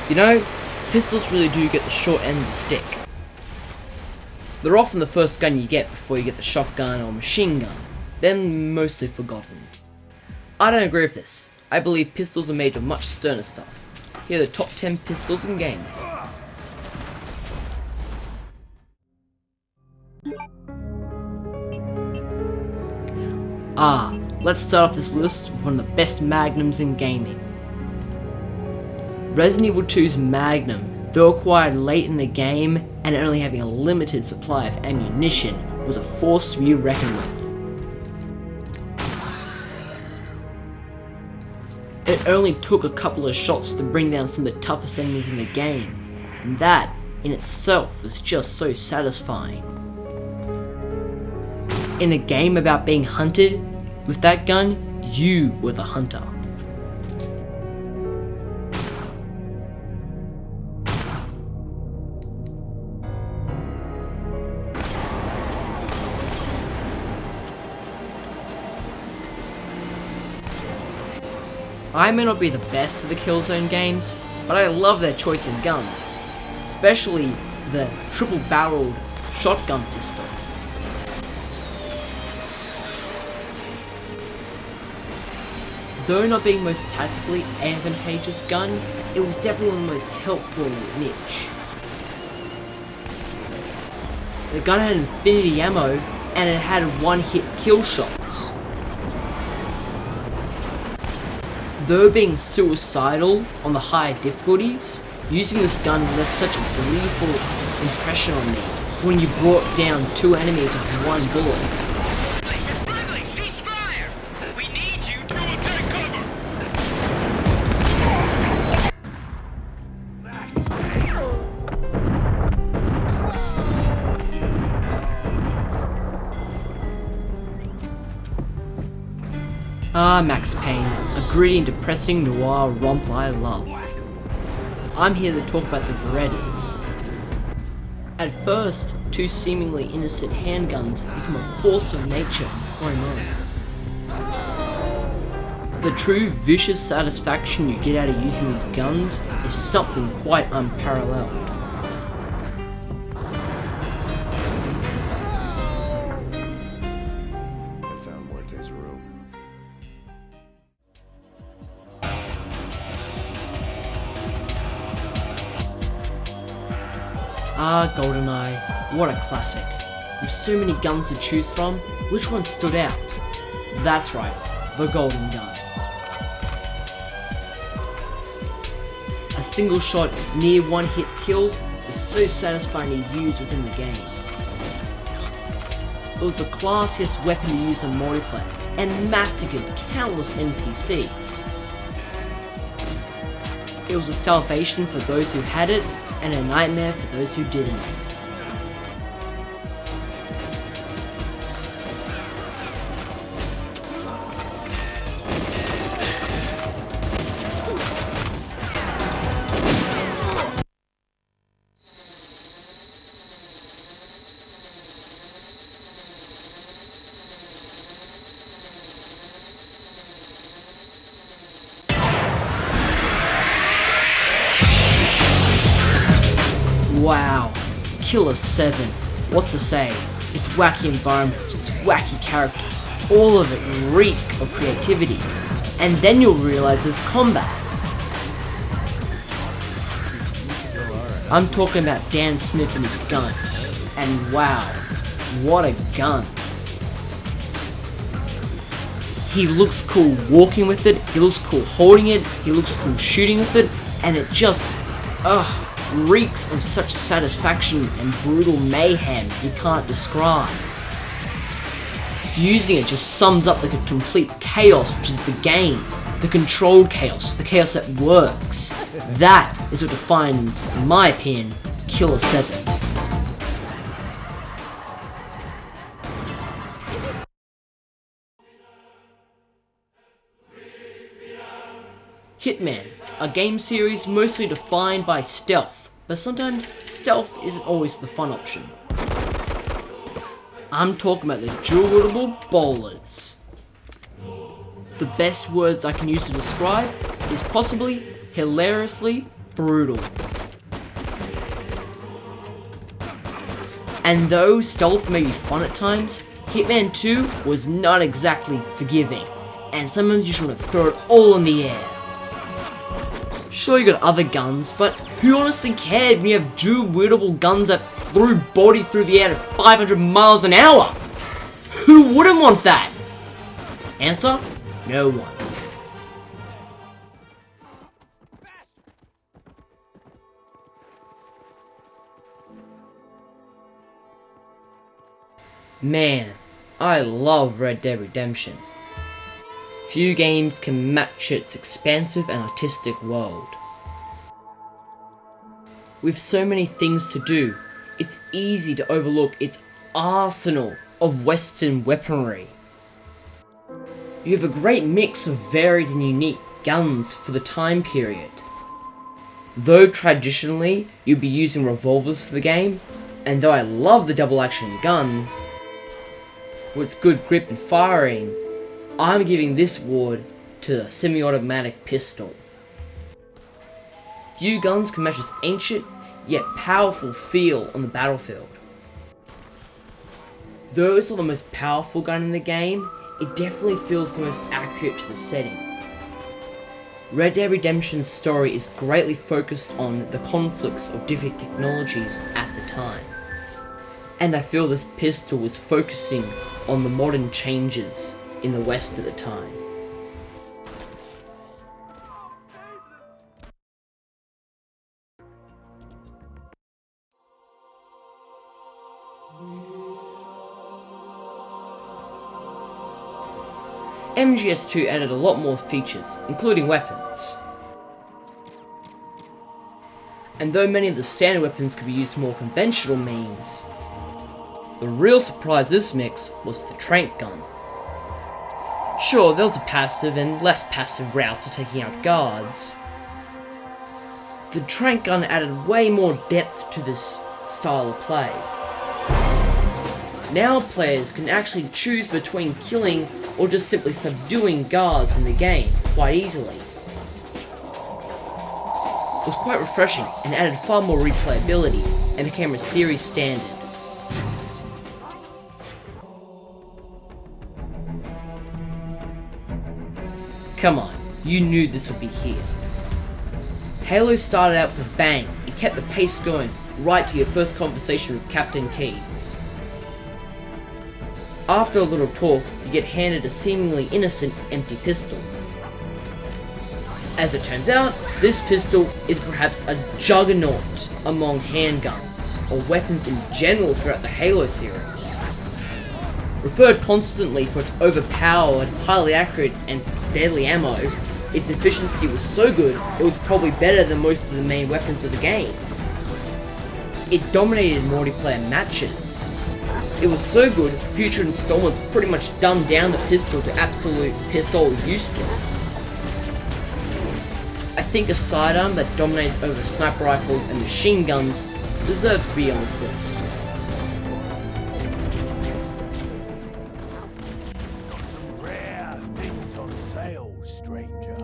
You know, pistols really do get the short end of the stick. They're often the first gun you get before you get the shotgun or machine gun, then mostly forgotten. I don't agree with this. I believe pistols are made of much sterner stuff. Here are the top 10 pistols in gaming. Let's start off this list with one of the best Magnums in gaming. Resident Evil 2's Magnum, though acquired late in the game and only having a limited supply of ammunition, was a force to be reckoned with. It only took a couple of shots to bring down some of the toughest enemies in the game, and that in itself was just so satisfying. In a game about being hunted, with that gun, you were the hunter. I may not be the best of the Killzone games, but I love their choice in guns, especially the triple-barreled shotgun pistol. Though not being the most tactically advantageous gun, it was definitely one of the most helpful in the niche. The gun had infinity ammo, and it had one-hit kill shots. Though being suicidal on the higher difficulties, using this gun left such a gleeful impression on me when you brought down 2 enemies with 1 bullet. Max Payne, a gritty and depressing noir romp I love. I'm here to talk about the Berettas. At first, 2 seemingly innocent handguns become a force of nature in slow-mo. The true vicious satisfaction you get out of using these guns is something quite unparalleled. Goldeneye, what a classic. With so many guns to choose from, which one stood out? That's right, the golden gun. A single shot, near one-hit kills was so satisfying to use within the game. It was the classiest weapon to use in multiplayer, and massacred countless NPCs. It was a salvation for those who had it, and a nightmare for those who didn't. Wow, Killer 7, what to say? It's wacky environments, it's wacky characters, all of it reek of creativity. And then you'll realize there's combat. I'm talking about Dan Smith and his gun, and wow, what a gun. He looks cool walking with it, he looks cool holding it, he looks cool shooting with it, and it just, reeks of such satisfaction and brutal mayhem you can't describe. Using it just sums up the complete chaos which is the game, the controlled chaos, the chaos that works. That is what defines, in my opinion, Killer 7. Kitmen, a game series mostly defined by stealth, but sometimes stealth isn't always the fun option. I'm talking about the dual-wieldable bowlers. The best words I can use to describe is possibly hilariously brutal. And though stealth may be fun at times, Hitman 2 was not exactly forgiving, and sometimes you just want to throw it all in the air. Sure, you got other guns, but who honestly cared when you have dual-wieldable guns that threw bodies through the air at 500 miles an hour? Who wouldn't want that? Answer? No one. Man, I love Red Dead Redemption. Few games can match its expansive and artistic world. With so many things to do, it's easy to overlook its arsenal of Western weaponry. You have a great mix of varied and unique guns for the time period. Though traditionally you'd be using revolvers for the game, and though I love the double action gun, with its good grip and firing, I'm giving this award to the semi-automatic pistol. Few guns can match its ancient yet powerful feel on the battlefield. Though it's not the most powerful gun in the game, it definitely feels the most accurate to the setting. Red Dead Redemption's story is greatly focused on the conflicts of different technologies at the time. And I feel this pistol was focusing on the modern changes in the West at the time. MGS2 added a lot more features, including weapons. And though many of the standard weapons could be used for more conventional means, the real surprise of this mix was the trank gun. Sure, there was a passive and less passive route to taking out guards. The trank gun added way more depth to this style of play. Now players can actually choose between killing or just simply subduing guards in the game quite easily. It was quite refreshing and added far more replayability and became a series standard. Come on, you knew this would be here. Halo started out with a bang and kept the pace going right to your first conversation with Captain Keyes. After a little talk, you get handed a seemingly innocent empty pistol. As it turns out, this pistol is perhaps a juggernaut among handguns, or weapons in general throughout the Halo series. Referred constantly for its overpowered, highly accurate, and deadly ammo, its efficiency was so good, it was probably better than most of the main weapons of the game. It dominated multiplayer matches. It was so good, future installments pretty much dumbed down the pistol to absolute piss-all useless. I think a sidearm that dominates over sniper rifles and machine guns deserves to be on this list. Got some rare things on sale, stranger.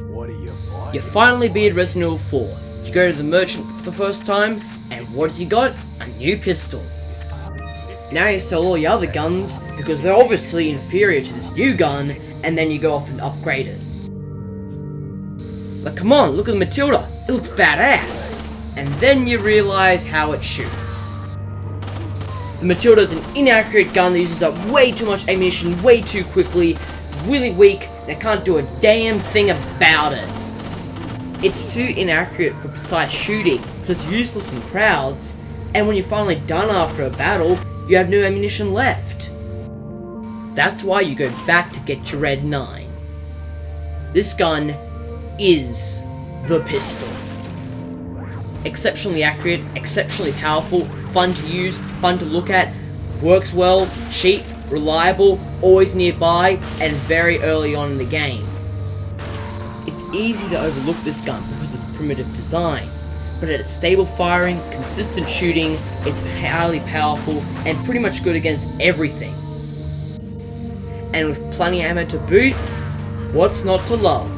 What are you buying? You finally beat Resident Evil 4. You go to the merchant for the first time, and what has he got? A new pistol. Now you sell all your other guns, because they're obviously inferior to this new gun, and then you go off and upgrade it. But come on, look at the Matilda, it looks badass! And then you realize how it shoots. The Matilda is an inaccurate gun that uses up way too much ammunition way too quickly, it's really weak, and it can't do a damn thing about it. It's too inaccurate for precise shooting, so it's useless in crowds, and when you're finally done after a battle, you have no ammunition left. That's why you go back to get your Red 9. This gun is the pistol. Exceptionally accurate, exceptionally powerful, fun to use, fun to look at, works well, cheap, reliable, always nearby, and very early on in the game. It's easy to overlook this gun because of its primitive design, but at its stable firing, consistent shooting, it's highly powerful and pretty much good against everything. And with plenty of ammo to boot, what's not to love?